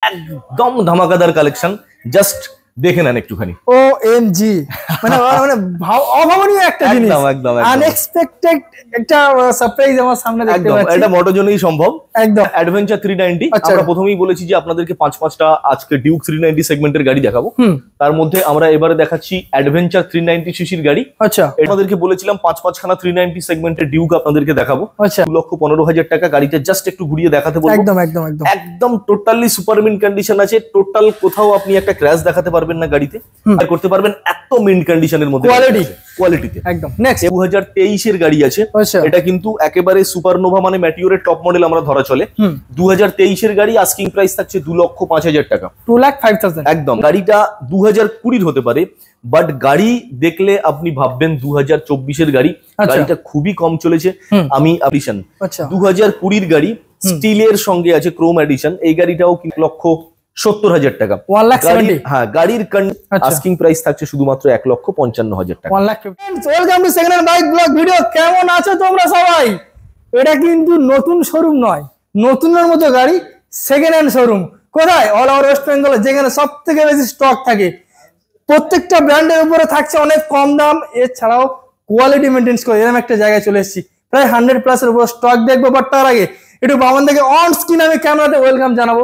একদম ধামাকাদার collection, just দেখে নেন একটুখানি। OMG মানে অভাবনীয় একটা জিনিস, একদম আনএক্সপেক্টেড একটা সারপ্রাইজ আমার সামনে দেখতে পাচ্ছি। এটা মোটোজনেই সম্ভব। একদম অ্যাডভেঞ্চার 390। আমরা প্রথমেই বলেছি যে আপনাদেরকে 5টা আজকে ডিউক 390 সেগমেন্টের গাড়ি দেখাবো। তার মধ্যে আমরা এবারে দেখাচ্ছি অ্যাডভেঞ্চার 390 সিসির গাড়ি। আচ্ছা, আপনাদেরকে বলেছিলাম 5খানা 390 সেগমেন্টের ডিউক আপনাদেরকে দেখাবো। 2,15,000 টাকা গাড়িটা জাস্ট একটু ঘুরিয়ে দেখাতে বলবো। একদম টোটালি সুপার মিন্ট কন্ডিশন আছে। টোটাল কোথাও আপনি একটা ক্র্যাশ দেখাতে পারবেন না গাড়িতে, আর করতে পারবেন এত মিন্ট কন্ডিশনের মধ্যে কোয়ালিটিতে। একদম নেক্সট 2023 এর গাড়ি আছে। এটা কিন্তু একেবারে সুপারনোভা মানে ম্যাটিওরের টপ মডেল আমরা ধরা চলে। 2023 এর গাড়ি, আস্কিং প্রাইস থাকছে 2,05,000 টাকা, 2,05,000। একদম। গাড়িটা 2020 হতে পারে, বাট গাড়ি দেখলে আপনি ভাববেন 2024 এর গাড়ি। গাড়িটা খুবই কম চলেছে। আমি 2020 গাড়ি, স্টিলের সঙ্গে আছে ক্রোম এডিশন। এই গাড়িটাও 1,70,000 টাকা। হ্যাঁ, গাড়ির আস্কিং প্রাইস থাকছে শুধুমাত্র 1,55,000 টাকা। Welcome to second hand bike blog video. কেমন আছো তোমরা সবাই? এটা কিন্তু নতুন শোরুম নয়, নতুনের মতো গাড়ি, সেকেন্ড হ্যান্ড শোরুম। কোথায়? অল ওভার ওয়েস্ট বেঙ্গল, যেখানে সব থেকে বেশি স্টক থাকে। প্রত্যেকটা ব্র্যান্ডের উপরে থাকছে অনেক কম দাম, এছাড়াও কোয়ালিটি মেনটেন্স করে এরকম একটা জায়গায় চলে এসেছি। প্রায় 100+ এর উপর স্টক দেখবো, বাট তার আগে একটু বামন থেকে অন স্ক্রিন আমি ক্যামেরাতে ওয়েলকাম জানাবো।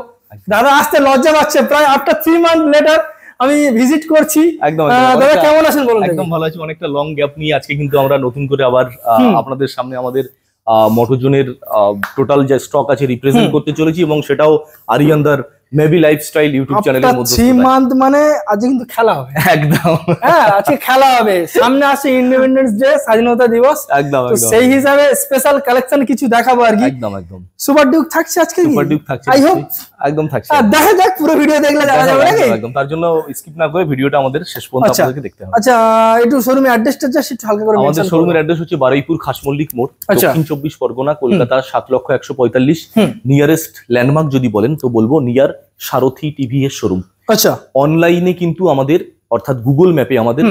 দাদা আসতে লজ্জা পাচ্ছে, প্রায় আফটার 3 মান্থ লেটার আমি ভিজিট করছি। দাদা কেমন আছেন বলুন? একদম ভালো আছি। অনেকটা লং গ্যাপ নিয়ে আজকে কিন্তু আমরা নতুন করে আবার আপনাদের সামনে আমাদের মোটোজনের টোটাল যে স্টক আছে রিপ্রেজেন্ট করতে চলেছি, এবং সেটাও আরিয়ানদার মেবি লাইফস্টাইল ইউটিউব চ্যানেলের মধ্যে। 3 মান্থ মানে আজকে কিন্তু খেলা হবে। একদম হ্যাঁ, আজকে খেলা হবে। সামনে আসছে ইন্ডিপেন্ডেন্স ডে, স্বাধীনতা দিবস। একদম তো সেই হিসাবে স্পেশাল কালেকশন কিছু দেখাবো আর কি। একদম সুপার ডিউক থাকছে আজকে। সুপার ডিউক থাকছে, আই হোপ একদম থাকছে। দেখা যাক, পুরো ভিডিও দেখলে জানা যাবে নাকি। একদম, তার জন্য স্কিপ না করে ভিডিওটা আমাদের শেষ পর্যন্ত আপনাদেরকে দেখতে হবে। আচ্ছা, একটু শোরুমের অ্যাড্রেসটা জাস্ট একটু হালকা করে। আমাদের শোরুমের অ্যাড্রেস হচ্ছে বারুইপুর খাসমল্লিক মোড়, দক্ষিণ 24 পরগনা, কলকাতা 7,145। নিয়ারেস্ট ল্যান্ডমার্ক যদি বলেন তো বলবো নিয়ার সারথি টিভি এর শোরুম। আচ্ছা, অনলাইনে কিন্তু আমাদের অর্থাৎ গুগল ম্যাপে আমাদের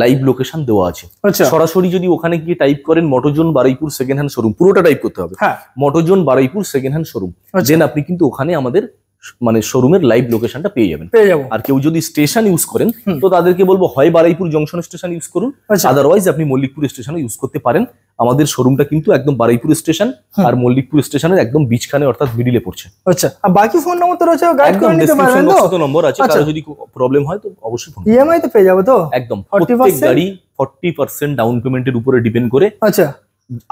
লাইভ লোকেশন দেওয়া আছে। সরাসরি যদি ওখানে গিয়ে টাইপ করেন মোটোজন বারুইপুর সেকেন্ড হ্যান্ড শোরুম, পুরোটা টাইপ করতে হবে, মোটোজন বারুইপুর সেকেন্ড হ্যান্ড শোরুম, দেন আপনি কিন্তু ওখানে আমাদের মানে শোরুমের লাইভ লোকেশনটা পেয়ে যাবেন। আর কেউ যদি স্টেশন ইউজ করেন তো তাদেরকে বলবো হয় বারুইপুর জংশন স্টেশন ইউজ করুন, আদারওয়াইজ আপনি মল্লিকপুর স্টেশন ইউজ করতে পারেন। আমাদের শোরুমটা কিন্তু একদম বারুইপুর স্টেশন আর মল্লিকপুর স্টেশনের একদম বিচখানে অর্থাৎ মিডিলে পড়ছে। আচ্ছা, আর বাকি ফোন নম্বর তো রয়েছে, গাইড করে নিতে পারবেন তো? নম্বর আছে, কারো যদি প্রবলেম হয় তো অবশ্যই ফোন। ইএমআই তে পেয়ে যাবে তো? একদম, প্রত্যেক গাড়ি 40% ডাউন পেমেন্টের উপরে ডিপেন্ড করে। আচ্ছা,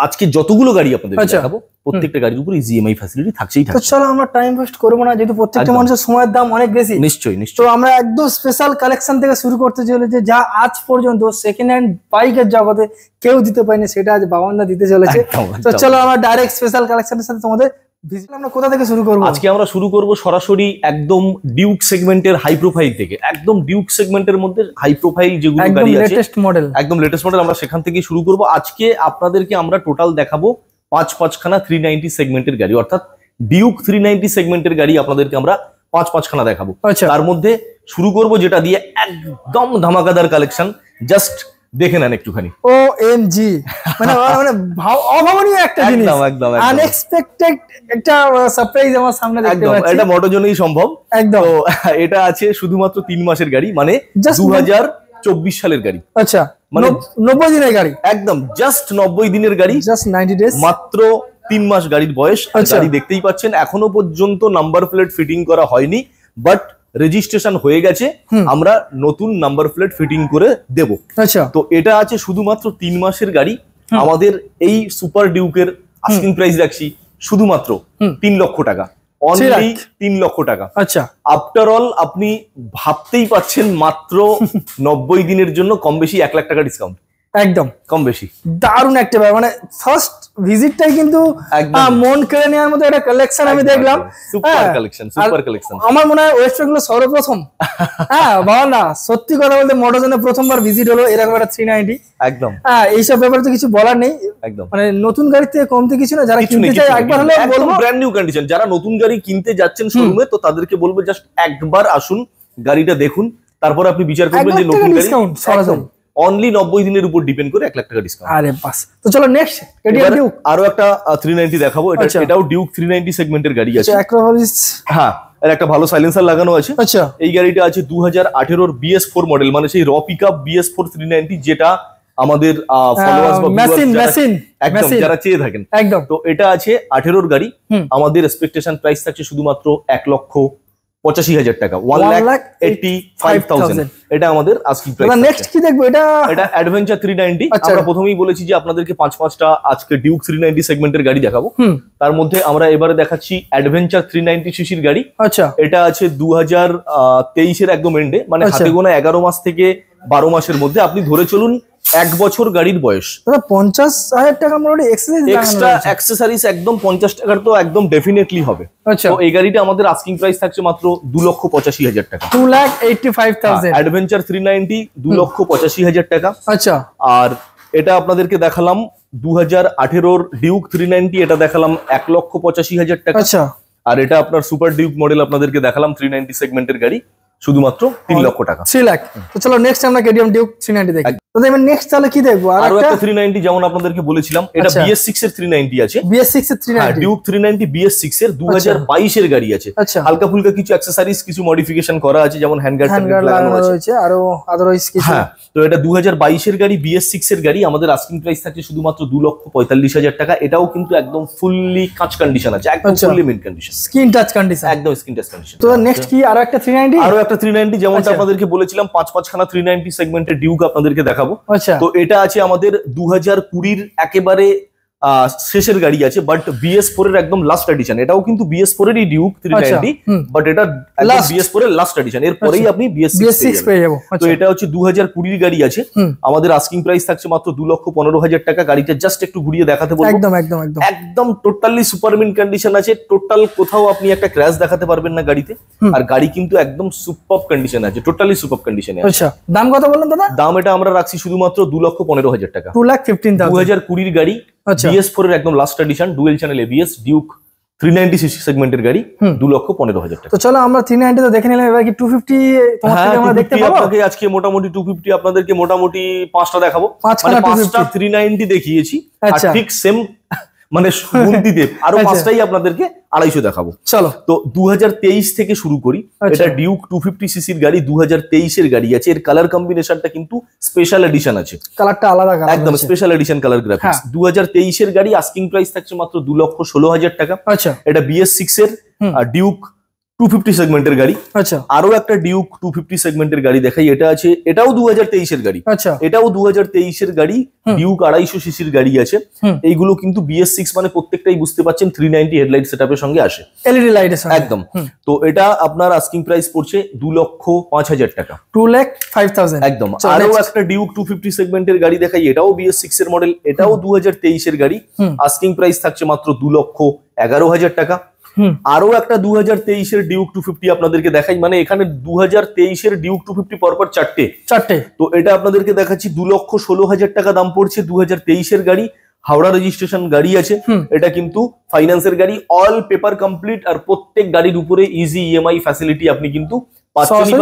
আজকে যতগুলো গাড়ি আপনাদের দেখাবো প্রত্যেকটা গাড়ির উপর ইএমআই ফ্যাসিলিটি থাকছেই থাকছে। তো চলো আমরা টাইম ওয়েস্ট করবো না, যেহেতু প্রত্যেকটা মানুষের সময়ের দাম অনেক বেশি। নিশ্চয়ই। তো আমরা একদম স্পেশাল কালেকশন থেকে শুরু করতে চলেছে, যা আজ পর্যন্ত সেকেন্ড হ্যান্ড বাইকের জগতে কেউ দিতে পারেনি, সেটা আজ বাবানদা দিতে চলেছে। তো চলো আমরা ডাইরেক্ট স্পেশাল কালেকশনের সাথে তোমাদের ভিজিট। আমরা কোথা থেকে শুরু করবো? আজকে আমরা শুরু করব সরাসরি একদম ডিউক সেগমেন্টের হাই প্রোফাইল থেকে। একদম ডিউক সেগমেন্টের মধ্যে হাই প্রোফাইল যেগুলো গাড়ি আছে, লেটেস্ট মডেল, একদম লেটেস্ট মডেল, আমরা সেখান থেকে শুরু করব। আজকে আপনাদেরকে আমরা টোটাল দেখাবো 5খানা 390 সেগমেন্টের গাড়ি, অর্থাৎ ডিউক 390 সেগমেন্টের গাড়ি আপনাদেরকে আমরা 5খানা দেখাবো। তার মধ্যে শুরু করব যেটা দিয়ে একদম ধামাকাদার কালেকশন, জাস্ট দেখে নেন একটুখানি। OMG মানে অভাবনীয় একটা জিনিস, একদম আনএক্সপেক্টেড একটা সারপ্রাইজ আমার সামনে দেখতে পাচ্ছি। এটা মোটোজনেই সম্ভব। একদম, তো এটা আছে শুধুমাত্র 3 মাসের গাড়ি, মানে 2024 সালের গাড়ি। আচ্ছা, মানে 90 দিনের গাড়ি, একদম জাস্ট 90 দিনের গাড়ি, জাস্ট 90 ডেজ, মাত্র 3 মাস গাড়ির বয়স। গাড়ি দেখতেই পাচ্ছেন, এখনো পর্যন্ত নাম্বার প্লেট ফিটিং করা হয়নি, বাট রেজিস্ট্রেশন হয়ে গেছে। আমরা নতুন নাম্বার প্লেট ফিটিং করে দেব। আচ্ছা, তো এটা আছে শুধুমাত্র 3 মাসের গাড়ি। আমাদের এই সুপার ডিউকের আস্কিং প্রাইস রাখছি শুধুমাত্র 3 লক্ষ টাকা, অনলি 3 লক্ষ টাকা। আচ্ছা, আফটার অল আপনি ভাবতেই পাচ্ছেন মাত্র 90 দিনের জন্য কম বেশি 1 লাখ টাকা ডিসকাউন্ট, একদম কম বেশি। দারুণ একটা ব্যাপার, মানে ফার্স্ট ভিজিটটাই কিন্তু মন কেড়ে নেওয়ার মতো একটা কালেকশন আমি দেখলাম। Super collection, super collection. আমার মনে হয় ওয়েস্ট বেঙ্গল সর্বপ্রথম, হ্যাঁ বাবা না, সত্যি কথা বলতে মোটোজনে প্রথমবার ভিজিট হলো এরকম একটা 390। একদম, হ্যাঁ, এইসব ব্যাপারে তো কিছু বলার নেই। একদম, মানে নতুন গাড়ির থেকে কমতে কিছু না, যারা কিনতে চায় একবার হলে বলবো ব্র্যান্ড নিউ কন্ডিশন। যারা নতুন গাড়ি কিনতে যাচ্ছেন শোরুমে, তো তাদেরকে বলবো জাস্ট একবার আসুন, গাড়িটা দেখুন, তারপর আপনি বিচার করবেন যে নতুন গাড়ি। অনলি 90 দিনের উপর ডিপেন্ড করে 1 লাখ টাকা ডিসকাউন্ট। আরে বাস, তো চলো নেক্সট আরো একটা 390 দেখাবো। এটাও ডিউক 390 সেগমেন্টের গাড়ি আছে। অ্যাক্রোপলিস, হ্যাঁ, আর একটা ভালো সাইলেন্সার লাগানো আছে। আচ্ছা, এই গাড়িটা আছে 2018 BS4 মডেল, মানে সেই র পিকআপ BS4 390 যেটা আমাদের ফলোয়ার্স বা একদম যারা চেয়ে থাকেন একদম। তো এটা আছে 18 গাড়ি, আমাদের এক্সপেকটেশন প্রাইস থাকছে শুধুমাত্র 1,85,000 টাকা, 1,85,000 এটা আমাদের আস্কিং প্রাইস। নেক্সট কি দেখবো? এটা অ্যাডভেঞ্চার 390। আমরা প্রথমেই বলেছি যে আপনাদেরকে 5টা আজকে ডিউক 390 সেগমেন্টের গাড়ি দেখাবো। তার মধ্যে আমরা এবারে দেখাচ্ছি অ্যাডভেঞ্চার 390 সিসির গাড়ি। আচ্ছা, এটা আছে 2023 এর একদম এন্ডে, মানে হাতে গোনা 11 মাস থেকে 12 মাসের মধ্যে আপনি ধরে চলুন 1 বছর গাড়ির বয়স। 50,000 টাকা মোটামুটি এক্সট্রা অ্যাক্সেসরিজ একদম 50 টাকার তো একদম ডেফিনেটলি হবে। তো এই গাড়িটা আমাদের আস্কিং প্রাইস থাকছে মাত্র 2,85,000 টাকা, 2,85,000। অ্যাডভেঞ্চার 390 2,85,000 টাকা। আচ্ছা, আর এটা আপনাদেরকে দেখালাম 2018 ডিউক 390, এটা দেখালাম 1,85,000 টাকা। আচ্ছা, আর এটা আপনার সুপার ডিউক মডেল আপনাদেরকে দেখালাম 390 সেগমেন্টের গাড়ি শুধুমাত্র 3 লক্ষ টাকা, 3 লাখ। তো চলো নেক্সট আমরা কেটিএম ডিউক 390 দেখি। তো এবার নেক্সট তাহলে কি দেখবো? আরো একটা 390 যেমন আপনাদেরকে বলেছিলাম, এটা BS6 এর 390 আছে। BS6 এর 390, ডিউক 390 BS6 এর 2022 এর গাড়ি আছে। হালকা ফুলকা কিছু অ্যাকসেসরিজ, কিছু মডিফিকেশন করা আছে, যেমন হ্যান্ডগার্ড লাগানো আছে, আরো আদারওয়াইজ কিছু। তো এটা 2022 এর গাড়ি, BS6 এর গাড়ি, আমাদের আস্কিং প্রাইস থাকছে শুধুমাত্র 2,45,000 টাকা। এটাও কিন্তু একদম ফুললি কাঁচ কন্ডিশন আছে, একদম fully mint condition, screen touch condition, একদম স্ক্রিন টাচ কন্ডিশন। তো নেক্সট কি আরো একটা 390? আরো একটা 390 যেমনটা আপনাদেরকে বলেছিলাম 5খানা 390 সেগমেন্টের ডিউক আপনাদেরকে দেখাবো। আচ্ছা, তো এটা আছে আমাদের 2020 একেবারে শেষের গাড়ি আছে, বাট BS4 এর একদম লাস্ট এডিশন। এটাও কিন্তু BS4 এরই ডিউক 390, বাট এটা BS4 এর লাস্ট এডিশন, এর পরেই আপনি BS6 পেয়ে যাবেন। তো এটা হচ্ছে 2020 গাড়ি আছে, আমাদের আস্কিং প্রাইস থাকছে মাত্র 2,15,000 টাকা। গাড়িটা জাস্ট একটু ঘুরিয়ে দেখাতে বলবো। একদম একদম একদম একদম টোটালি সুপার মিন্ট কন্ডিশন আছে, টোটাল কোথাও আপনি একটা ক্র্যাশ দেখাতে পারবেন না গাড়িতে। আর গাড়ি কিন্তু একদম সুপার কন্ডিশন আছে, টোটালি সুপার কন্ডিশনে আছে। আচ্ছা, দাম কত বললেন দাদা? দাম এটা আমরা রাখছি শুধুমাত্র 2,15,000 টাকা, 2,15,000। 2020 গাড়ি, BS4 এর একদম last addition, dual channel ABS Duke 390 CC সেগমেন্টের গাড়ি, 2,15,000 টাকা। তো চলো আমরা 390 তো দেখে নিলাম, এবার কি 250 তোমার থেকে আমরা দেখতে পাবো? আপনাকে আজকে মোটামুটি 250 আপনাদেরকে মোটামুটি 5টা দেখাবো, মানে 5টা 390 দেখিয়েছি, আর ঠিক সেম মানে গুনতিতে আরো 5টাই আপনাদেরকে 250 দেখাবো। চলো, তো 2023 থেকে শুরু করি। এটা ডিউক 250 সিসির গাড়ি, 2023 এর গাড়ি আছে। এর কালার কম্বিনেশনটা কিন্তু স্পেশাল এডিশন আছে, কালারটা আলাদা কালার, একদম স্পেশাল এডিশন কালার গ্রাফিক্স। 2023 এর গাড়ি, আস্কিং প্রাইস থাকছে মাত্র 2,16,000 টাকা। আচ্ছা, এটা BS6 এর ডিউক 250 সেগমেন্টের গাড়ি। আচ্ছা, আরো একটা ডিউক 250 সেগমেন্টের গাড়ি দেখাই, এটা আছে, এটাও 2023 এর গাড়ি। আচ্ছা, এটাও 2023 এর গাড়ি, ডিউক 250 সিসির গাড়ি আছে। এইগুলো কিন্তু BS6, মানে প্রত্যেকটাই বুঝতে পাচ্ছেন 390 হেডলাইট সেটআপের সঙ্গে আসে, এলইডি লাইটের সঙ্গে একদম। তো এটা আপনার আস্কিং প্রাইস পড়ছে 2,05,000 টাকা, 2,05,000 একদম। আরো একটা ডিউক 250 সেগমেন্টের গাড়ি দেখাই, এটাও BS6 এর মডেল, এটাও 2023 এর গাড়ি, আস্কিং প্রাইস থাকছে মাত্র 2,11,000 টাকা। আরো একটা 2023 এর ডিউক 250 আপনাদেরকে দেখাই, মানে এখানে 2023 এর ডিউক 250 পরপর চারটে। তো এটা আপনাদেরকে দেখাচ্ছি 2,16,000 টাকা দাম পড়ছে, 2023 এর গাড়ি, হাওড়া রেজিস্ট্রেশন গাড়ি আছে। এটা কিন্তু ফাইন্যান্সের গাড়ি, অল পেপার কমপ্লিট, আর প্রত্যেক গাড়ির উপরে ইজি EMI ফ্যাসিলিটি আপনি কিন্তু পাচ্ছেন।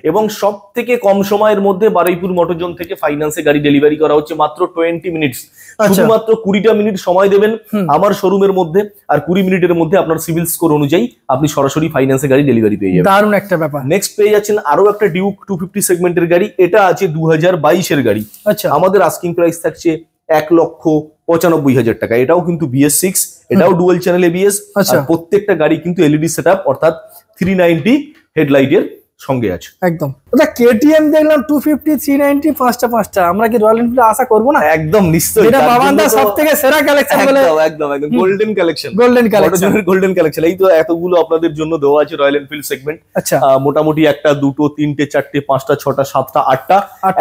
এবং সব থেকে কম সময়ের মধ্যে বারুইপুর মোটরজোন থেকে ফাইন্যান্সে গাড়ি ডেলিভারি করা হচ্ছে মাত্র 20 মিনিটস। শুধুমাত্র 20টা মিনিট সময় দেবেন আমার শোরুমের মধ্যে, আর 20 মিনিটের মধ্যে আপনার সিভিল স্কোর অনুযায়ী আপনি সরাসরি ফাইন্যান্সে গাড়ি ডেলিভারি পেয়ে যাবেন। দারুণ একটা ব্যাপার। নেক্সট পেয়ে যাচ্ছেন আরো একটা ডিউক 250 সেগমেন্টের গাড়ি, এটা আছে 2022 এর গাড়ি। আচ্ছা, আমাদের আস্কিং প্রাইস থাকছে 1,95,000 টাকা। এটাও কিন্তু BS6, এটাও ডুয়াল চ্যানেল ABS, আর প্রত্যেকটা গাড়ি কিন্তু LED সেটআপ, অর্থাৎ 390 হেডলাইটের সঙ্গে আছে, একদম। ওটা KTM দেখলাম 250 390 5টা, আমরা কি রয়্যাল এনফিল্ড আশা করব না? একদম নিশ্চয়ই, এটা বাবান্দা সবথেকে সেরা কালেকশন বলে, একদম গোল্ডেন কালেকশন, গোল্ডেন কালেকশন। এই তো এতগুলো আপনাদের জন্য দেওয়া আছে রয়্যাল এনফিল্ড সেগমেন্ট। আচ্ছা, মোটামুটি 1টা 2টো 3টে 4টে 5টা 6টা 7টা 8টা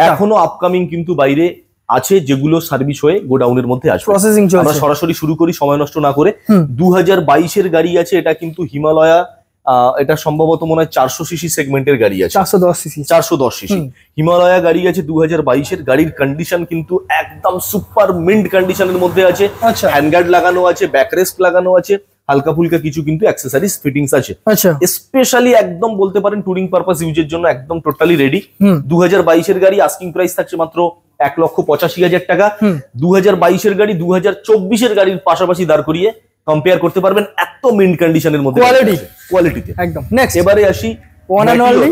এখনো আপকামিং কিন্তু বাইরে আছে, যেগুলো সার্ভিস হয়ে গোডাউনের মধ্যে আসবে, প্রসেসিং চলছে। আমরা সরাসরি শুরু করি সময় নষ্ট না করে। 2022 এর গাড়ি আছে, এটা কিন্তু হিমালয়া, এটা সম্ভবত মনে হয় 400 সিসি সেগমেন্টের গাড়ি আছে, 410 সিসি হিমালয়া গাড়ি আছে 2022 এর। গাড়ির কন্ডিশন কিন্তু একদম সুপার মিন্ট কন্ডিশনের মধ্যে আছে, হ্যান্ডগার্ড লাগানো আছে, ব্যাকরেস্ট লাগানো আছে, হালকা ফুলকা কিছু কিন্তু অ্যাক্সেসরিজ ফিটিংস আছে। স্পেশালি একদম বলতে পারেন টুরিং পারপাস ইউজের জন্য একদম টোটালি রেডি। 2022 এর গাড়ি, আস্কিং প্রাইস থাকছে মাত্র 1,85,000 টাকা। 2022 এর গাড়ি 2024 এর গাড়ির পাশাপাশি দাঁড় করিয়ে কম্পেয়ার করতে পারবেন, এত মিন্ট কন্ডিশনের মধ্যে কোয়ালিটিতে একদম। নেক্সট এবারে আসি ওয়ান এন্ড অনলি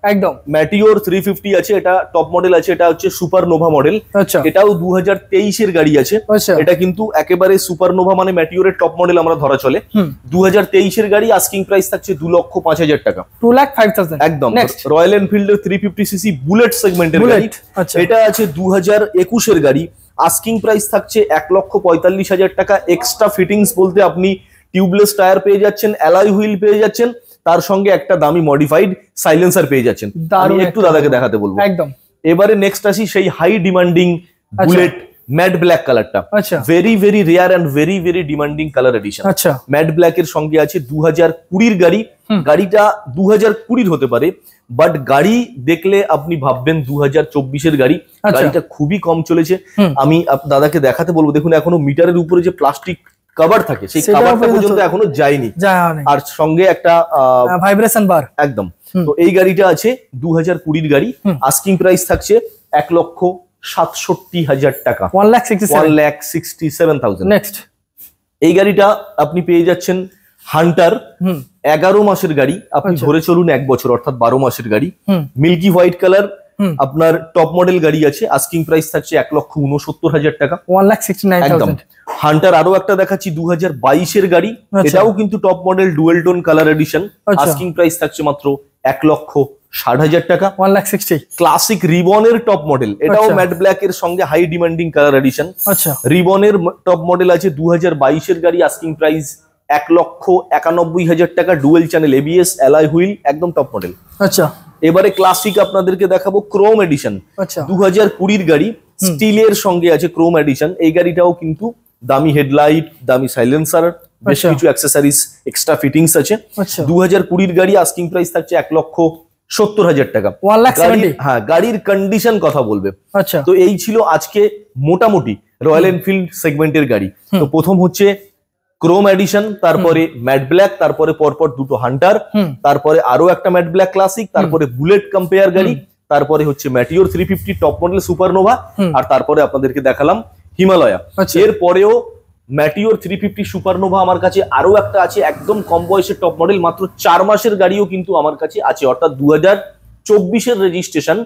একদম ম্যাটিওর 350 আছে, এটা টপ মডেল আছে, এটা হচ্ছে সুপারনোভা মডেল। আচ্ছা, এটাও 2023 এর গাড়ি আছে। আচ্ছা, এটা কিন্তু একেবারে সুপারনোভা মানে ম্যাটিওরের টপ মডেল আমরা ধরা চলে। 2023 এর গাড়ি, আস্কিং প্রাইস থাকছে 2,05,000 টাকা, 2,05,000 একদম। রয়্যাল এনফিল্ডের 350 সিসি বুলেট সেগমেন্টের গাড়ি, এটা আছে 2021 এর গাড়ি, আস্কিং প্রাইস থাকছে 1,45,000 টাকা। এক্সট্রা ফিটিংস বলতে আপনি টিউবলেস টায়ার পেয়ে যাচ্ছেন, অ্যালয় হুইল পেয়ে যাচ্ছেন, তার সঙ্গে একটা দামি মডিফাইড সাইলেন্সার পেয়ে যাচ্ছেন। আমি একটু দাদাকে দেখাতে বলবো একদম। এবারে নেক্সট আসি সেই high demanding bullet matte black কালারটা, very very rare and very very demanding colour edition. Matte black এর সঙ্গে আছে 2020 গাড়ি, গাড়িটা 2020 হতে পারে, বাট গাড়ি দেখলে আপনি ভাববেন 2024 গাড়ি। গাড়িটা খুবই কম চলেছে। আমি দাদাকে দেখাতে বলবো, দেখুন এখনো মিটারের উপরে যে প্লাস্টিক কভার থাকে সেই কভারটা পর্যন্ত এখনো যায়নি, আর সঙ্গে একটা ভাইব্রেশন বার, একদম। তো এই গাড়িটা আছে 2020 গাড়ি, আস্কিং প্রাইস থাকছে 1,67,000 টাকা, 1,67,000। নেক্সট এই গাড়িটা আপনি পেয়ে যাচ্ছেন হান্টার, 11 মাসের গাড়ি, আপনি ধরে চলুন 1 বছর, অর্থাৎ 12 মাসের গাড়ি, মিল্কি হোয়াইট কালার, আপনার টপ মডেল গাড়ি আছে, আস্কিং প্রাইস থাকছে 1,69,000 টাকা, 1,69,000। হান্টার আরো একটা দেখাচ্ছি 2022 এর গাড়ি, এটাও কিন্তু top model dual tone colour edition, asking price থাকছে মাত্র 1,60,000 টাকা, 1,60,000। ক্লাসিক রিবনের টপ মডেল, এটাও ম্যাট ব্ল্যাক এর সঙ্গে হাই ডিমান্ডিং কালার এডিশন। রিবনের টপ মডেল আছে 2022 এর গাড়ি, আস্কিং প্রাইস 1,91,000 টাকা, dual channel ABS, alloy wheel, একদম টপ মডেল। আচ্ছা, এবারে ক্লাসিক আপনাদেরকে দেখাবো ক্রোম এডিশন, 2020 গাড়ি, স্টিলের সঙ্গে আছে ক্রোম এডিশন। এই গাড়িটাও কিন্তু দামি হেডলাইট, দামি সাইলেন্সার, বেশ কিছু অ্যাক্সেসরিজ, এক্সট্রা ফিটিংস আছে। 2020 গাড়ি, আস্কিং প্রাইস থাকছে 1,70,000 টাকা। হ্যাঁ, গাড়ির কন্ডিশন কথা বলবে। তো এই ছিল আজকে মোটামুটি রয়্যাল এনফিল্ড সেগমেন্টের গাড়ি। তো প্রথম হচ্ছে ক্রোম এডিশন, তারপরে ম্যাট ব্ল্যাক, তারপরে পরপর দুটো হান্টার, তারপরে আরো একটা ম্যাট ব্ল্যাক ক্লাসিক, তারপরে বুলেট কম্পেয়ার গাড়ি, তারপরে হচ্ছে ম্যাটিওর 350 টপ মডেল সুপারনোভা, আর তারপরে আপনাদেরকে দেখালাম হিমালয়া। এর পরেও ম্যাটিওর 350 সুপারনোভা আমার কাছে আরো একটা আছে, একদম কম বয়সের টপ মডেল, মাত্র 4 মাসের গাড়িও কিন্তু আমার কাছে আছে, অর্থাৎ 2024 এর registration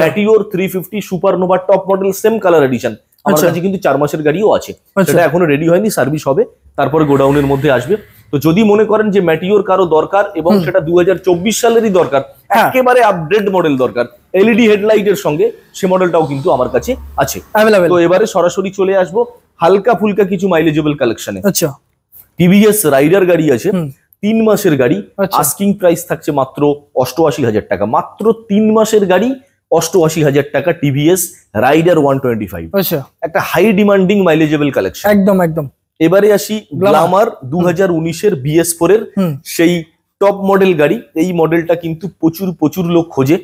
Meteor 350 supernova top model, same colour addition আমার কাছে কিন্তু 4 মাসের গাড়িও আছে। সেটা এখনো রেডি হয়নি, সার্ভিস হবে, তারপরে গোডাউনের মধ্যে আসবে। তো যদি মনে করেন যে ম্যাটিওর কারো দরকার এবং সেটা 2024 সালেরই দরকার, একেবারে আপডেট মডেল দরকার এলইডি হেডলাইট এর সঙ্গে, সে মডেলটাও কিন্তু আমার কাছে আছে। তো এবারে সরাসরি চলে আসবো হালকা ফুলকা কিছু মাইলেজেবল কালেকশনে। টিভিএস রাইডার গাড়ি আছে, 3 মাসের গাড়ি, আস্কিং প্রাইস থাকছে মাত্র 88,000 টাকা, মাত্র 3 মাসের গাড়ি, 88,000 টাকা, টিভিএস রাইডার 125, একটা হাই ডিমান্ডিং মাইলেজেবল কালেকশন। একদম একদম। এবারে আসি গ্ল্যামার 2019 এর BS4 এর সেই টপ মডেল গাড়ি। এই মডেলটা কিন্তু প্রচুর লোক খোঁজে।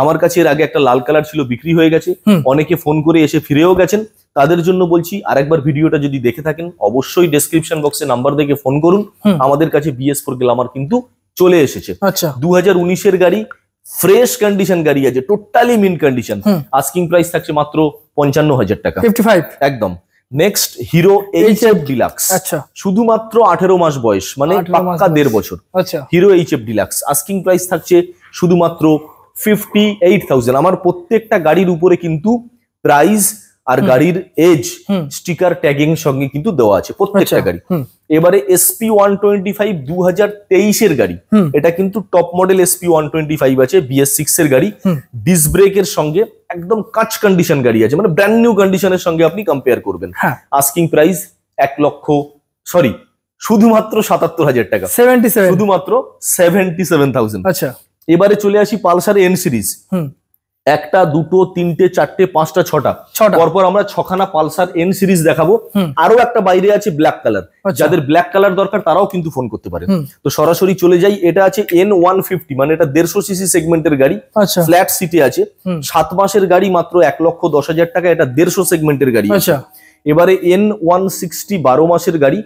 আমার কাছে এর আগে একটা লাল কালার ছিল, বিক্রি হয়ে গেছে, অনেকে ফোন করে এসে ফিরেও গেছেন। তাদের জন্য বলছি, আরেকবার ভিডিওটা যদি দেখে থাকেন অবশ্যই ডেসক্রিপশন বক্সে নাম্বার দেখে ফোন করুন। আমাদের কাছে BS4 গ্ল্যামার কিন্তু চলে এসেছে। 2019 এর গাড়ি, ফ্রেশ কন্ডিশন গাড়ি আছে, totally mint condition, asking price থাকছে মাত্র 55,000 টাকা, 55 একদম। নেক্সট হিরো HF ডিলাক্স, শুধুমাত্র 18 মাস বয়স, মানে পাক্কা 1.5 বছর। Hero HF deluxe, asking price থাকছে শুধুমাত্র 58,000। আমার প্রত্যেকটা গাড়ির উপরে কিন্তু প্রাইস আর গাড়ির এজ স্টিকার ট্যাগিং সঙ্গে কিন্তু দেওয়া আছে প্রত্যেকটা গাড়ি। এবারে SP 125 2023 এর গাড়ি, এটা কিন্তু টপ মডেল SP 125 আছে, BS6 এর গাড়ি, ডিস্ক ব্রেকের সঙ্গে একদম কাচ কন্ডিশন গাড়ি আছে, মানে ব্র্যান্ড নিউ কন্ডিশনের সঙ্গে আপনি কম্পেয়ার করবেন। আস্কিং প্রাইস শুধুমাত্র 77,000 টাকা, শুধুমাত্র 77,000। এবারে চলে আসি পালসার N সিরিজ, 1, 2, 3, 4, 5, 6টা পরপর আমরা 6খানা পালসার N সিরিজ দেখাবো। আরো একটা বাইরে আছে ব্ল্যাক কালার, যাদের ব্ল্যাক কালার দরকার তারাও কিন্তু ফোন করতে পারে। তো সরাসরি চলে যাই, এটা আছে N150, মানে এটা 150 সিসি সেগমেন্টের গাড়ি, ফ্ল্যাট সিটে আছে, 7 মাসের গাড়ি, মাত্র 1,10,000 টাকা, এটা 150 সেগমেন্টের গাড়ি। এবারে N160 12 মাসের গাড়ি,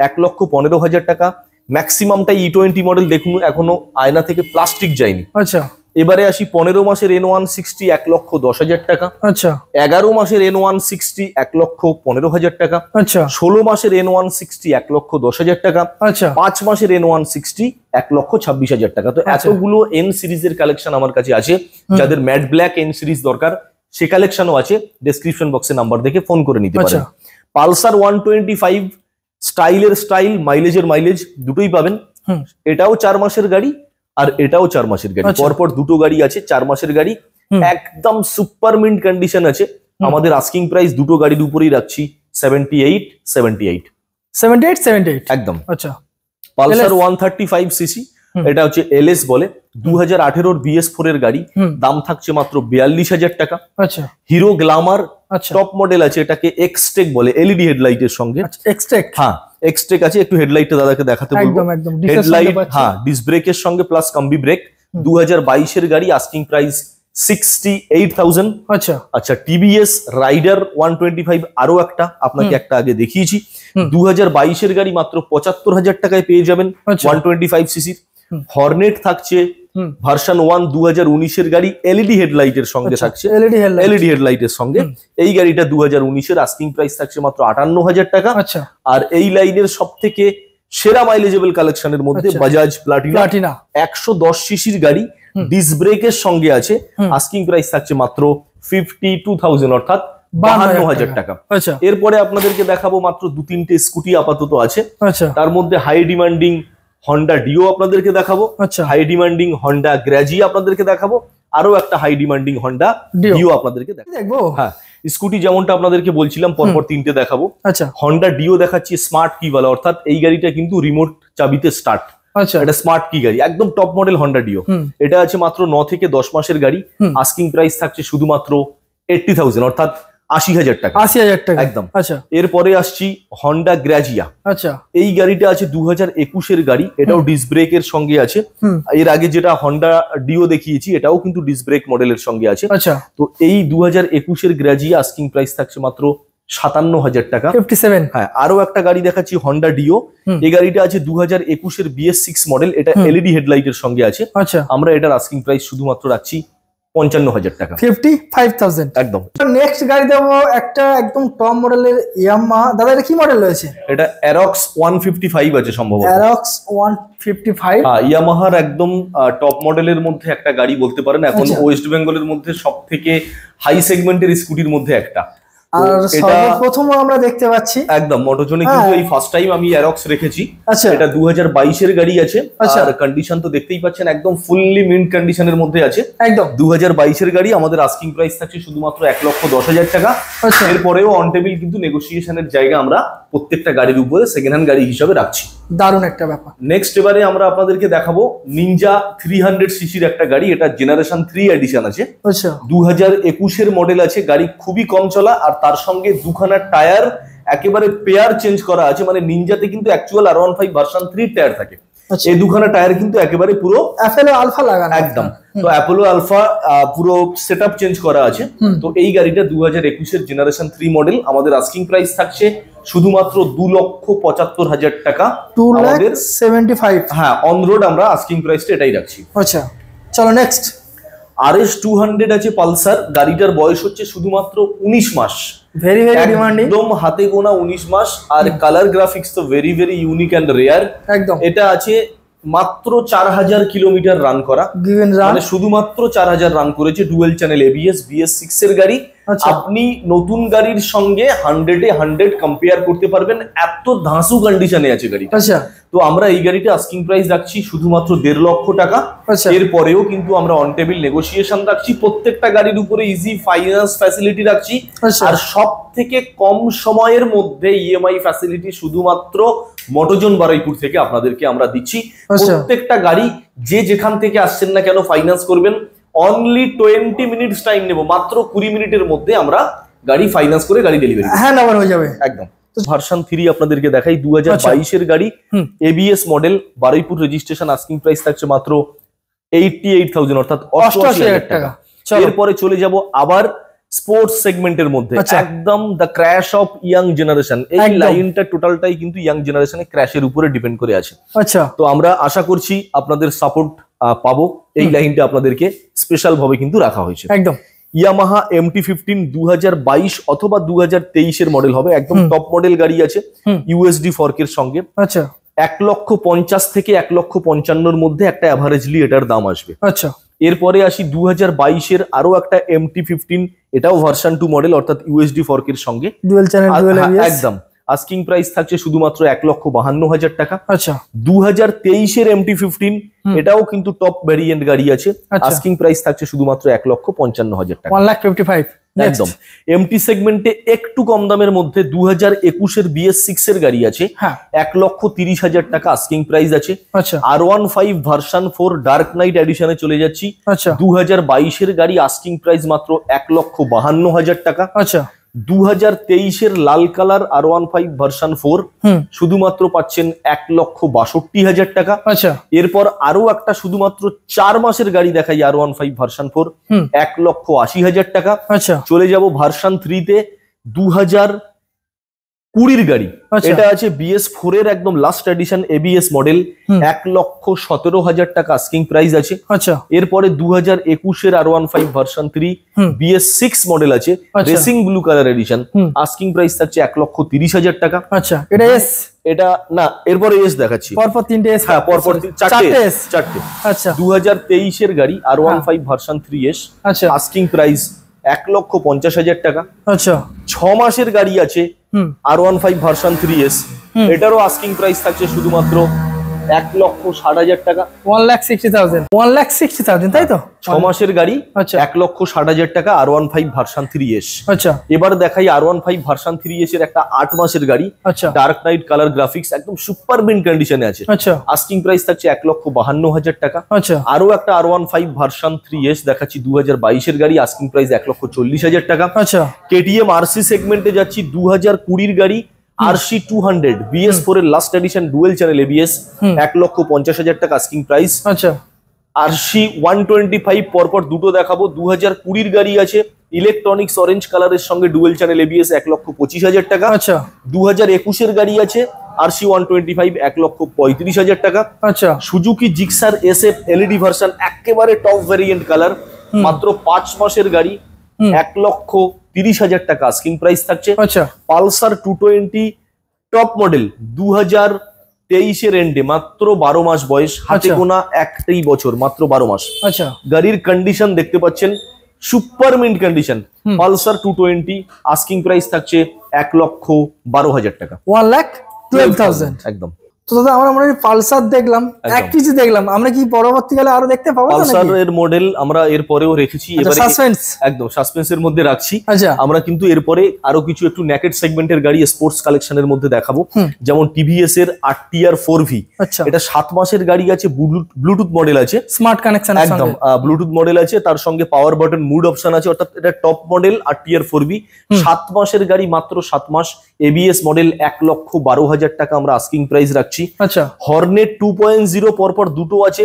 1,15,000 টাকা, ম্যাক্সিমামটা E20 মডেল, দেখুন এখনো আয়না থেকে প্লাস্টিক যায়নি। এবারে আসি 15 মাসের N160 1,10,000 টাকা। আচ্ছা। 11 মাসের N160 1,15,000 টাকা। আচ্ছা। 16 মাসের N160 1,10,000 টাকা। আচ্ছা। 5 মাসের N160 1,26,000 টাকা। তো এতগুলো এন সিরিজের কালেকশন আমার কাছে আছে। যাদের ম্যাট ব্ল্যাক এন সিরিজ দরকার সে কালেকশনও আছে, ডেসক্রিপশন বক্সে নাম্বার দেখে ফোন করে নিতে পারেন। পালসার 125 স্টাইলের স্টাইল, মাইলেজের মাইলেজ দুটোই পাবেন। এটাও 4 মাসের গাড়ি আর এটাও 4 মাসের গাড়ি, পরপর দুটো গাড়ি আছে 4 মাসের গাড়ি, একদম সুপার মিন্ট কন্ডিশন আছে। আমাদের আস্কিং প্রাইস দুটো গাড়ির উপরেই রাখছি 78 একদম। আচ্ছা। পালসার 135 সিসি, এটা হচ্ছে এলএস বলে, 2018 BS4 এর গাড়ি, দাম থাকছে মাত্র 42,000 টাকা। আচ্ছা। হিরো গ্ল্যামার টপ মডেল আছে, এটাকে এক্সটেক বলে, এলইডি হেডলাইটের সঙ্গে। এক্সটেক, হ্যাঁ এক্সটেক আছে। একটু হেডলাইটটা দাদাকে দেখাতে বলবো। হেডলাইট, হ্যাঁ ডিস্ক ব্রেকের সঙ্গে প্লাস কম্বি ব্রেক। 2022 এর গাড়ি, আস্কিং প্রাইস 68,000। আচ্ছা। আচ্ছা, টিভিএস রাইডার 125 আরো একটা আপনাকে একটা আগে দেখিয়েছি। 2022 এর গাড়ি মাত্র 75,000 টাকায় পেয়ে যাবেন 125 সিসির। হর্নেট থাকছে ভার্সন 1 2019 এর গাড়ি, এলইডি হেডলাইটের সঙ্গে থাকছে, এলইডি হেডলাইটের সঙ্গে। এই গাড়িটা 2019 এর, আস্কিং প্রাইস থাকছে মাত্র 58,000 টাকা। আর এই লাইনের সব থেকে সেরা মাইলেজেবল কালেকশনের মধ্যে বাজাজ প্লাটিনা 110 সিসির গাড়ি, ডিস্ক ব্রেকের সঙ্গে আছে, আস্কিং প্রাইস থাকছে মাত্র 52,000 অর্থাৎ 52,000 টাকা। এরপরে আপনাদেরকে দেখাবো মাত্র 2-3টে স্কুটি আপাতত আছে। তার মধ্যে হাই ডিমান্ডিং হন্ডা ডিও আপনাদেরকে দেখাবো, হাই ডিমান্ডিং হন্ডা গ্রাজিয়া আপনাদেরকে দেখাবো, আরো একটা হাই ডিমান্ডিং হন্ডা ডিও আপনাদেরকে দেখাবো। হ্যাঁ, স্কুটি যেমনটা আপনাদেরকে বলছিলাম পরপর 3টে দেখাবো। হন্ডা ডিও দেখাচ্ছি স্মার্ট কি ওয়ালা, অর্থাৎ এই গাড়িটা কিন্তু রিমোট চাবিতে স্টার্ট। এটা স্মার্ট কি গাড়ি, একদম টপ মডেল হন্ডা ডিও। এটা আছে মাত্র 9 থেকে 10 মাসের গাড়ি, আস্কিং প্রাইস থাকছে শুধুমাত্র 80,000 অর্থাৎ 80,000 টাকা। 80,000 টাকা একদম। আচ্ছা, এরপরে আসছি হন্ডা গ্রাজিয়া। আচ্ছা, এই গাড়িটা আছে 2021 এর গাড়ি, এটাও ডিস্ক ব্রেকের সঙ্গে আছে। এর আগে যেটা হন্ডা ডিও দেখিয়েছি এটাও কিন্তু ডিস্ক ব্রেক মডেলের সঙ্গে আছে। আচ্ছা, তো এই 2021 এর গ্রাজিয়া আস্কিং প্রাইস থাকছে মাত্র 57,000 টাকা। 57। হ্যাঁ, আরো একটা গাড়ি দেখাচ্ছি হন্ডা ডিও। এই গাড়িটা আছে 2021 এর BS6 মডেল, এটা এলইডি হেডলাইটের সঙ্গে আছে। আচ্ছা, আমরা এটার আস্কিং প্রাইস শুধুমাত্র রাখছি 55,000 টাকা। 55,000 একদম। নেক্সট গাড়ি দেবো একটা একদম টপ মডেলের ইয়ামাহা। দাদা এটা কি মডেল রয়েছে? এটা অ্যারক্স 155 আছে সম্ভবত। অ্যারক্স 155। হ্যাঁ, ইয়ামাহার একদম টপ মডেলের মধ্যে একটা গাড়ি বলতে পারেন। এখন ওয়েস্ট বেঙ্গলের মধ্যে সবথেকে হাই সেগমেন্টের স্কুটির মধ্যে একটা। আর সর্বপ্রথম আমরা দেখতে পাচ্ছি একদম মোটোজোনে কিন্তু এই ফার্স্ট টাইম আমি অ্যারক্স রেখেছি। এটা 2022 এর গাড়ি আছে। আর কন্ডিশন তো দেখতেই পাচ্ছেন একদম ফুললি মিন্ট কন্ডিশনের মধ্যে আছে। একদম 2022 এর গাড়ি। আমাদের আস্কিং প্রাইস থাকছে শুধুমাত্র 1,10,000 টাকা। এরপরেও অন টেবিল কিন্তু নেগোসিয়েশনের জায়গা আমরা প্রত্যেকটা গাড়ির উপরে সেকেন্ড হ্যান্ড গাড়ি হিসাবে রাখছি। দারুণ একটা ব্যাপার। নেক্সট এবারে আমরা আপনাদেরকে দেখাবো নিনজা 300 সিসির একটা গাড়ি। এটা জেনারেশন 3 এডিশন আছে। 2021 এর মডেল আছে। গাড়ি খুবই কম চলা, আর তার সঙ্গে দুখানা টায়ার একেবারে পেয়ার চেঞ্জ করা আছে। মানে নিনজাতে কিন্তু অ্যাকচুয়াল R15 ভার্সন 3 টায়ার থাকে, এই দুখানা টায়ার কিন্তু একেবারে পুরো অ্যাপোলো আলফা লাগানো। একদম। তো অ্যাপোলো আলফা পুরো সেটআপ চেঞ্জ করা আছে। তো এই গাড়িটা 2021 এর জেনারেশন 3 মডেল। আমাদের আস্কিং প্রাইস থাকছে শুধুমাত্র 2,75,000 টাকা। 2,75,000। হ্যাঁ, অন রোড আমরা আস্কিং প্রাইসটা এটাই রাখছি। আচ্ছা, চলো নেক্সট। RS 200 আছে পালসার। গাড়িটার বয়স হচ্ছে শুধুমাত্র 19 মাস। ভেরি ভেরি ডিমান্ডিং, একদম হাতে গোনা 19 মাস। আর কালার গ্রাফিক্স তো very very unique and rare. একদম। এটা আছে মাত্র 4000 কিলোমিটার রান করা, মানে শুধুমাত্র 4000 রান করেছে। ডুয়েল চ্যানেল ABS BS6 এর গাড়ি। আপনি নতুন গাড়ির সঙ্গে 100-এ 100 কম্পেয়ার করতে পারবেন, এত ধাঁসু কন্ডিশনে আছে গাড়ি। আচ্ছা, তো আমরা এই গাড়িটা আস্কিং প্রাইস রাখছি শুধুমাত্র 1.5 লক্ষ টাকা। এরপরেও কিন্তু আমরা অন টেবিল নেগোসিয়েশন রাখছি। প্রত্যেকটা গাড়ির উপরে ইজি ফাইন্যান্স ফ্যাসিলিটি রাখছি। আর সব থেকে কম সময়ের মধ্যে EMI ফ্যাসিলিটি শুধুমাত্র মোটোজোন বারুইপুর থেকে আপনাদেরকে আমরা দিচ্ছি। প্রত্যেকটা গাড়ি যে যেখান থেকে আসছেন না কেন ফাইন্যান্স করবেন, অনলি 20 মিনিটস টাইম নেব। মাত্র 20 মিনিটের মধ্যে আমরা গাড়ি ফাইন্যান্স করে গাড়ি ডেলিভারি হ্যান্ড ওভার হয়ে যাবে। একদম। ভার্সন 3 আপনাদেরকে দেখাই। 2022 এর গাড়ি, ABS model, Baruipur registration. Asking price থাকছে মাত্র 88,000 অর্থাৎ 88,000 টাকা। এরপরে চলে যাব আবার স্পোর্টস সেগমেন্টের মধ্যে, একদম the crash of young generation. এই লাইনটা টোটালটাই কিন্তু ইয়াং জেনারেশনের ক্র্যাশের উপরে ডিপেন্ড করে আছে। আচ্ছা, তো আমরা আশা করছি আপনাদের সাপোর্ট পাবো, এই লাইনটা আপনাদেরকে স্পেশাল ভাবে কিন্তু রাখা হয়েছে। একদম ইয়ামাহা MT-15 2022 অথবা 2023 মডেল হবে, একদম টপ মডেল গাড়ি আছে ইউএসডি ফর্কের সঙ্গে। আচ্ছা 1,50,000 থেকে 1,55,000 মধ্যে একটা অ্যাভারেজলি এটার দাম আসবে। আচ্ছা এরপরে আসি 2022 আরো একটা MT-15, এটাও ভার্সন 2 মডেল অর্থাৎ ইউএসডি ফর্কের সঙ্গে ডুয়াল চ্যানেল ডুয়াল এবিএস। একদম আস্কিং প্রাইস থাকছে শুধুমাত্র 1,52,000 টাকা। আচ্ছা 2023 MT-15 এটাও কিন্তু টপ ভেরিয়েন্ট গাড়ি আছে, আস্কিং প্রাইস থাকছে শুধুমাত্র 1,55,000 টাকা, 1,55,000। একদম এমটি সেগমেন্টে একটু কম দামের মধ্যে 2021 BS6 এর গাড়ি আছে, 1,30,000 টাকা আস্কিং প্রাইস আছে। আচ্ছা R15 ভার্সন 4 ডার্ক নাইট এডিশনে চলে যাচ্ছি। আচ্ছা 2022 গাড়ি আস্কিং প্রাইস মাত্র 1,52,000 টাকা। আচ্ছা 2023 লাল কালার R15 ভার্সন 4 শুধুমাত্র পাচ্ছেন 1,62,000 টাকা। আচ্ছা এরপর আরো একটা শুধুমাত্র 4 মাসের গাড়ি দেখাই R15 ভার্সন 4, 1,80,000 টাকা। আচ্ছা চলে যাব ভার্সন 3 তে 2020 গাড়ি, এটা আছে BS4 এর একদম লাস্ট এডিশন এবিএস মডেল, 1,17,000 টাকা আস্কিং প্রাইস আছে। আচ্ছা এরপরে 2021 R15 ভার্সন 3 BS6 মডেল আছে, racing blue colour edition, asking price থাকছে 1,30,000 টাকা। আচ্ছা এটা এস, এটা না এরপরে এস দেখাচ্ছি, পরপর তিনটে এস। হ্যাঁ পরপর চারটে। আচ্ছা 2023 গাড়ি R15 ভার্সন 3S, আচ্ছা আস্কিং প্রাইস 1,50,000 টাকা। আচ্ছা 6 মাসের গাড়ি আছে R15 ভার্সন 3S, এটারও আস্কিং প্রাইস থাকছে শুধুমাত্র 1,60,000 টাকা, 1,60,000। 1,60,000 তাই তো? 6 মাসের গাড়ি, আচ্ছা 1,60,000 টাকা R15 ভার্সন 3S। আচ্ছা এবার দেখাই R15 ভার্সন 3S এর একটা 8 মাসের গাড়ি, আচ্ছা ডার্ক নাইট কালার গ্রাফিক্স, একদম সুপার মিন্ট কন্ডিশনে আছে, আচ্ছা আস্কিং প্রাইস থাকছে 1,52,000 টাকা। আচ্ছা আরো একটা R15 ভার্সন 3S দেখাচ্ছি 2022 গাড়ি, আস্কিং প্রাইস 1,40,000 টাকা। আচ্ছা KTM RC সেগমেন্টে যাচ্ছি 2020 গাড়ি RC200 BS4 এর last addition dual channel ABS, 1,50,000 টাকা আস্কিং প্রাইস। আচ্ছা RC125 পরপর দুটো দেখাবো। 2020 গাড়ি আছে ইলেকট্রনিক্স অরেঞ্জ কালারের সঙ্গে ডুয়েল চ্যানেল এবিএস, 1,25,000 টাকা। আচ্ছা 2021 গাড়ি আছে RC125, 1,35,000 টাকা। আচ্ছা Suzuki Gixxer SF LED version একেবারে টপ ভেরিয়েন্ট কালার, মাত্র 5 মাসের গাড়ি, 1,30,000 টাকা আস্কিং প্রাইস থাকছে। আচ্ছা পালসার 220 টপ মডেল 2023 এন্ডে, মাত্র 12 মাস বয়স, হাতে গোনা একটাই বছর, মাত্র 12 মাস। আচ্ছা গাড়ির কন্ডিশন দেখতে পাচ্ছেন super mint condition, Pulsar 220, asking price থাকছে 1,12,000 টাকা, 1,12,000 একদম। তো দাদা আমরা মনে হয় পালসার দেখলাম, অ্যাক্টিভ দেখলাম, আমরা কি পরবর্তীকালে আরো দেখতে পাবো? পালসারের মডেল আমরা এর পরেও রেখেছি, এবারে সাসপেন্স, একদম সাসপেন্সের মধ্যে রাখছি। আচ্ছা আমরা কিন্তু এরপরে আরো কিছু একটু নেকেড সেগমেন্টের গাড়ি স্পোর্টস কালেকশনের মধ্যে দেখাবো, যেমন টিভিএস এর RTR 4V, আচ্ছা এটা 7 মাসের গাড়ি আছে, ব্লুটুথ মডেল আছে, স্মার্ট কানেকশন, একদম ব্লুটুথ মডেল আছে, তার সঙ্গে পাওয়ার বাটন মুড অপশন আছে, অর্থাৎ এটা টপ মডেল RTR 4V, 7 মাসের গাড়ি, মাত্র 7 মাস, এবিএস মডেল, 1,12,000 টাকা আমরা আস্কিং প্রাইস রাখছি। আচ্ছা হর্নেট 2.0 পরপর দুটো আছে,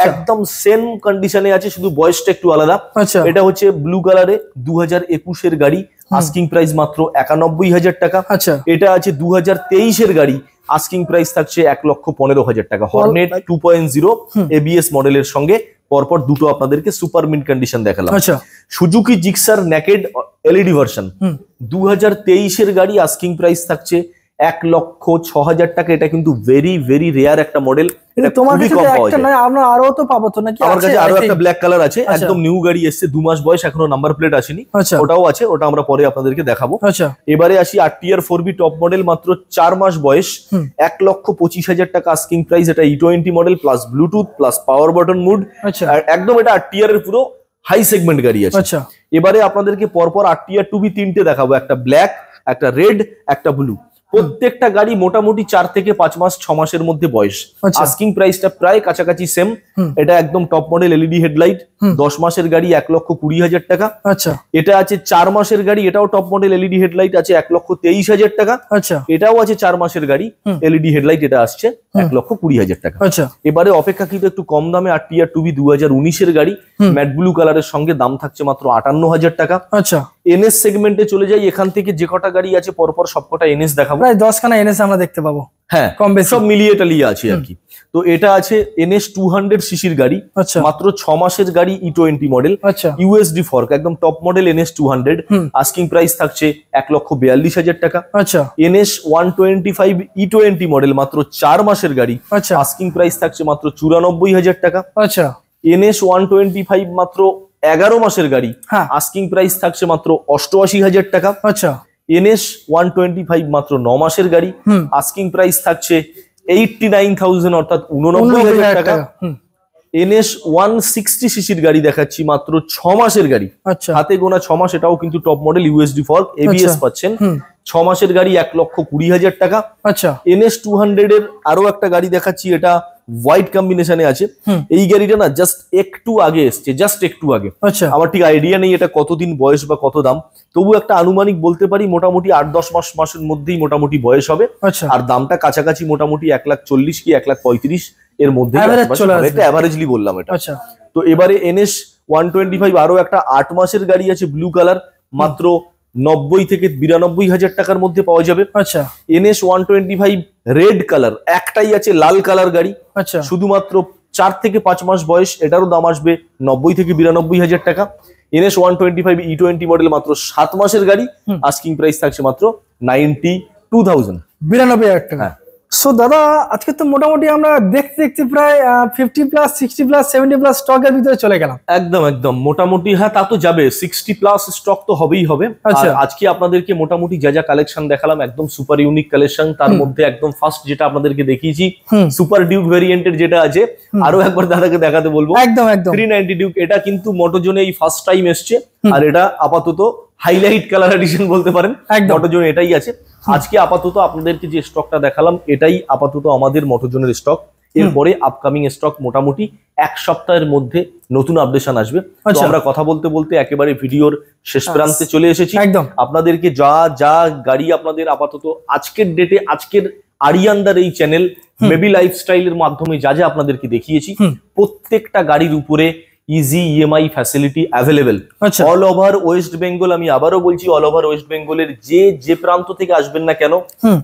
একদম সেম কন্ডিশনে আছে, শুধু বয়সটা একটু আলাদা। আচ্ছা এটা হচ্ছে ব্লু কালারে, 2021 গাড়ি, আস্কিং প্রাইস মাত্র 91,000 টাকা। আচ্ছা এটা আছে 2023 গাড়ি, আস্কিং প্রাইস থাকছে 1,15,000 টাকা। হর্নেট 2.0 এবিএস মডেলের সঙ্গে পরপর দুটো আপনাদেরকে সুপার মিন্ট কন্ডিশন দেখালাম। আচ্ছা Suzuki Gixxer naked LED version 2023 গাড়ি, আস্কিং প্রাইস থাকছে 1,06,000 টাকা। এটা কিন্তু ভেরি ভেরি রেয়ার একটা মডেল, এটা তোমার খুবই কাছে কম পাওয়া একটা যায়। নয়, আমরা আরো তো পাবো তো নাকি? আমার কাছে আরো একটা ব্ল্যাক কালার আছে, একদম নিউ গাড়ি এসেছে, 2 মাস বয়স, এখনো নাম্বার প্লেট আসেনি, ওটাও আছে, ওটা আমরা পরে আপনাদেরকে দেখাবো। আচ্ছা এবারে আসি RTR 4V টপ মডেল, মাত্র 4 মাস বয়স, 1,25,000 টাকা আস্কিং প্রাইস। এটা E20 model plus Bluetooth plus power button mode, একদম এটা RTR এর পুরো হাই সেগমেন্ট গাড়ি আছে। আচ্ছা এবারে আপনাদেরকে পরপর RTR 2V তিনটে দেখাবো, একটা ব্ল্যাক, একটা রেড, একটা ব্লু। প্রত্যেকটা গাড়ি মোটামুটি 4 থেকে 5 মাস 6 মাসের মধ্যে বয়স, আস্কিং প্রাইসটা প্রায় কাছাকাছি সেম। এটা একদম টপ মডেল এলইডি হেডলাইট, 10 মাসের গাড়ি, 1,20,000 টাকা। আচ্ছা এটা আছে 4 মাসের গাড়ি, এটাও টপ মডেল এলইডি হেডলাইট আছে, 1,23,000 টাকা। আচ্ছা এটাও আছে 4 মাসের গাড়ি, এলইডি হেডলাইট, এটা আসছে 1,20,000 টাকা। আচ্ছা এবারে অপেক্ষাকৃত একটু কম দামে RTR 2V 2019 গাড়ি, ম্যাট ব্লু কালারের সঙ্গে, দাম থাকছে মাত্র 58,000 টাকা। আচ্ছা এনএস সেগমেন্টে চলে যাই, এখান থেকে যে কটা গাড়ি আছে পরপর সবকটা এনএস দেখাবো, প্রায় 10 খানা এনএস আমরা দেখতে পাবো। হ্যাঁ কম বেশি সব মিলিয়ে টালিয়ে আছে আর কি। তো এটা আছে NS 200 সিসির গাড়ি, মাত্র 6 মাসের গাড়ি, E20 মডেল, ইউএসডি ফর্ক, একদম top model NS 200। Asking price থাকছে 1,42,000 টাকা। NS 125 E20 মডেল, মাত্র 4 মাসের গাড়ি, আস্কিং প্রাইস থাকছে মাত্র 94,000 টাকা। NS 125 মাত্র 11 মাসের গাড়ি, আস্কিং প্রাইস থাকছে মাত্র 88,000 টাকা। NS 125 মাত্র 9 মাসের গাড়ি, আস্কিং প্রাইস থাকছে 89,000 অর্থাৎ 89,000 টাকা। NS 160 সিসির গাড়ি দেখাচ্ছি, মাত্র 6 মাসের গাড়ি, হাতে গোনা 6 মাস, এটাও কিন্তু top model, USD fork, ABS পাচ্ছেন, 6 মাসের গাড়ি, 1,20,000 টাকা। NS 200 এর আরো একটা গাড়ি দেখাচ্ছি, এটা হোয়াইট কম্বিনেশনে আছে। এই গাড়িটা না জাস্ট একটু আগে এসছে, জাস্ট একটু আগে। আমার ঠিক আইডিয়া নেই এটা কতদিন বয়স বা কত দাম, তবু একটা আনুমানিক বলতে পারি মোটামুটি 8-10 মাসের মধ্যেই মোটামুটি বয়স হবে। আর দামটা কাছাকাছি মোটামুটি 1,40,000 কি 1,35,000 এর মধ্যে, এটা অ্যাভারেজলি বললাম এটা। তো এবারে NS 125 আরো একটা 8 মাসের গাড়ি আছে, ব্লু কালার, মাত্র 90 থেকে 92,000 টাকার মধ্যে পাওয়া যাবে। NS 125 রেড কালার, একটাই আছে লাল কালার গাড়ি, শুধুমাত্র 4 থেকে 5 মাস বয়স, এটারও দাম আসবে 90 থেকে 92,000 টাকা। NS 125 E20 মডেল, মাত্র 7 মাসের গাড়ি, আস্কিং প্রাইস থাকছে মাত্র 92,000, 92,000 টাকা। সো দাদা, আজকে তো মোটামুটি আমরা দেখতে দেখতে প্রায় 50+, 60+, 70+ স্টকের ভিতরে চলে গেলাম। একদম একদম মোটামুটি, হ্যাঁ তা তো যাবে, 60+ স্টক তো হবেই হবে। আজকে আপনাদেরকে মোটামুটি যা যা কালেকশন দেখালাম, একদম সুপার ইউনিক কালেকশন। তার মধ্যে একদম ফার্স্ট যেটা আপনাদেরকে দেখিয়েছি, সুপার ডিউক ভেরিয়েন্টের যেটা আছে, আরো একবার দাদাকে দেখাতে বলবো। একদম একদম 390 ডিউক, এটা কিন্তু মোটোজোনে এই ফার্স্ট টাইম এসছে, আর এটা আপাতত হাইলাইট কালার এডিশন বলতে পারেন, মোটোজোনে এটাই আছে। আজকে আপাতত আপনাদেরকে যে স্টকটা দেখালাম, এটাই আপাতত আমাদের মোটোজোনের স্টক। এরপরে আপকামিং স্টক মোটামুটি 1 সপ্তাহের মধ্যে নতুন আপডেশন আসবে। তো আমরা কথা বলতে বলতে একেবারে ভিডিওর শেষ প্রান্তে চলে এসেছি। আপনাদেরকে যা যা গাড়ি আপনাদের আপাতত আজকের ডেটে, আজকের আরিয়ান্দার এই চ্যানেল মেবি লাইফস্টাইলের মাধ্যমে যা যা আপনাদেরকে দেখিয়েছি, প্রত্যেকটা গাড়ির উপরে easy EMI facility available all over West Bengal. আমি আবারও বলছি, অল ওভার ওয়েস্ট বেঙ্গলের যে প্রান্ত থেকে আসবেন না কেন,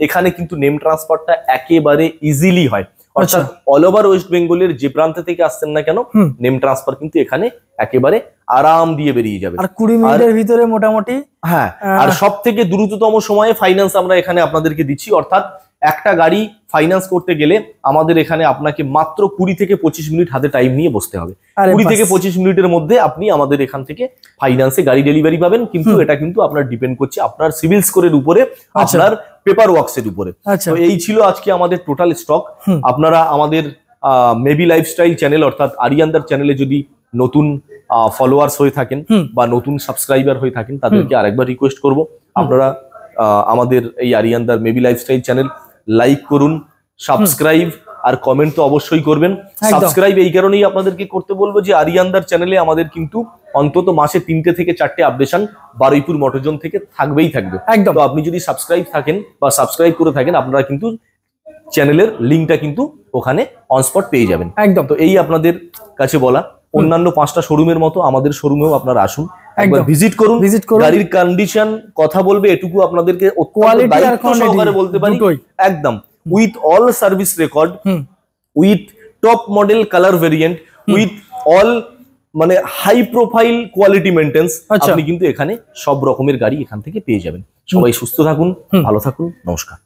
এখানে কিন্তু নেম ট্রান্সফারটা একেবারে ইজিলি হয়। অর্থাৎ অল ওভার ওয়েস্ট বেঙ্গলের যে প্রান্ত থেকে আসছেন না কেন, নেম ট্রান্সফার কিন্তু এখানে একেবারে আরাম দিয়ে বেরিয়ে যাবে, আর 20 মিনিটের ভিতরে মোটামুটি। হ্যাঁ, আর সব থেকে দ্রুততম সময়ে ফাইন্যান্স আমরা এখানে আপনাদেরকে দিচ্ছি। অর্থাৎ একটা গাড়ি ফাইন্যান্স করতে গেলে আমাদের এখানে আপনাকে মাত্র 20 থেকে 25 মিনিট হাতে টাইম নিয়ে বসতে হবে। 20 থেকে 25 মিনিটের মধ্যে আপনি আমাদের এখান থেকে ফাইন্যান্সে গাড়ি ডেলিভারি পাবেন। কিন্তু এটা কিন্তু আপনার ডিপেন্ড করছে আপনার সিভিল স্কোরের উপরে, আপনার পেপার ওয়ার্কস এর উপরে। তো এই ছিল আজকে আমাদের টোটাল স্টক। আপনারা আমাদের মেবি লাইফস্টাইল চ্যানেল অর্থাৎ আরিয়ান্দার চ্যানেলে যদি নতুন ফলোয়ার্স হয়ে থাকেন বা নতুন সাবস্ক্রাইবার হয়ে থাকেন, তাদেরকে আরেকবার রিকোয়েস্ট করব, আপনারা আমাদের এই আরিয়ান্দার মেবি লাইফস্টাইল চ্যানেল লাইক করুন, সাবস্ক্রাইব আর কমেন্ট তো অবশ্যই করবেন। সাবস্ক্রাইব এই কারণেই আপনাদেরকে করতে বলবো যে আরিয়ান্দার চ্যানেলে আমাদের কিন্তু অন্তত মাসে 3টে থেকে 4টে আপডেশন বারুইপুর মোটরজোন থেকে থাকবেই থাকবে। তো আপনি যদি সাবস্ক্রাইব থাকেন বা সাবস্ক্রাইব করে থাকেন, আপনারা কিন্তু চ্যানেলের লিঙ্কটা কিন্তু ওখানে অন স্পট পেয়ে যাবেন। একদম, তো এই আপনাদের কাছে বলা। অন্যান্য 5টা শোরুমের মতো আমাদের শোরুমেও আপনারা আসুন, একবার ভিজিট করুন, গাড়ির কন্ডিশন কথা বলবে, এটুকু আপনাদেরকে দায়িত্ব সহকারে বলতে পারি। একদম with all service record, with top model colour variant, with all মানে হাই প্রোফাইল কোয়ালিটি মেইনটেন্স, আপনি কিন্তু এখানে সব রকমের গাড়ি এখান থেকে পেয়ে যাবেন। সবাই সুস্থ থাকুন, ভালো থাকুন, নমস্কার।